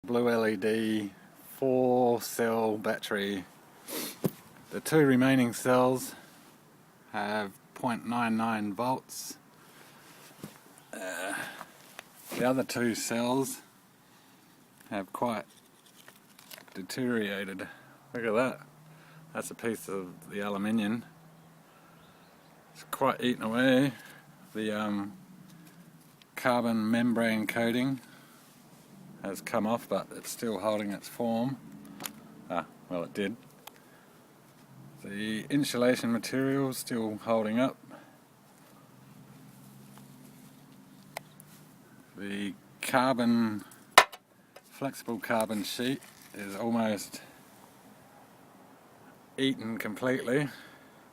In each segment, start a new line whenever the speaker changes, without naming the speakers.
blue LED 4-cell battery. The two remaining cells have 0.99 volts. The other two cells have quite deteriorated. Look at that. That's a piece of the aluminium. It's quite eaten away. The carbon membrane coating has come off, but it's still holding its form. Well, it did. The insulation material is still holding up. The flexible carbon sheet is almost eaten completely.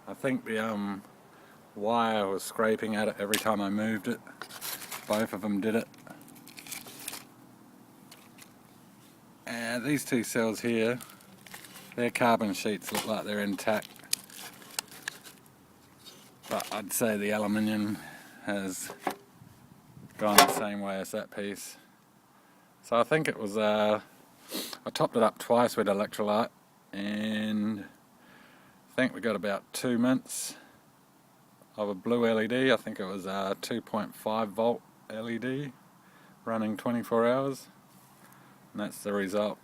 I think the wire was scraping at it every time I moved it. Both of them did it. And these two cells here, their carbon sheets look like they're intact. But I'd say the aluminium has gone the same way as that piece. So I think it was, I topped it up twice with electrolyte, and I think we got about 2 months of a blue LED. I think it was a 2.5 volt LED running 24 hours, and that's the result.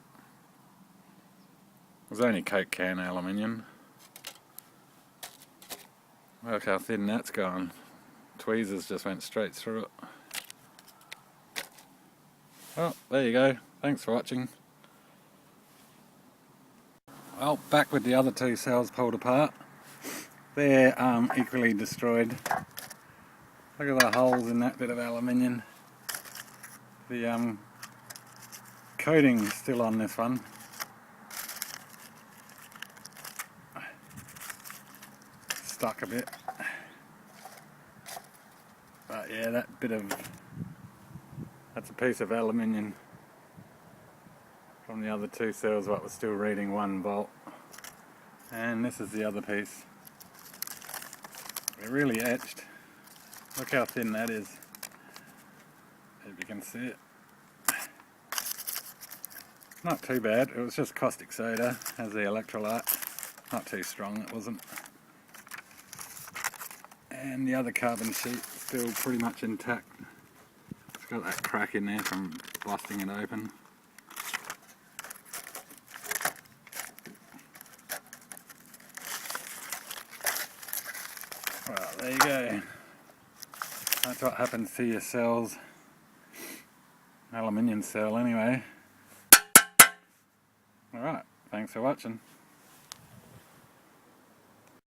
It was only Coke can aluminium. Look how thin that's gone. Tweezers just went straight through it. Well, there you go. Thanks for watching. Well, back with the other two cells pulled apart. They're equally destroyed. Look at the holes in that bit of aluminium. The coating's still on this one. Stuck a bit. But yeah, that's a piece of aluminium from the other two cells what was still reading 1 volt. And this is the other piece. They're really etched. Look how thin that is. If you can see it. Not too bad. It was just caustic soda as the electrolyte. Not too strong, it wasn't. And the other carbon sheet still pretty much intact. It's got that crack in there from busting it open. Well, there you go. That's what happens to your cells. Aluminium cell anyway. Alright, thanks for watching.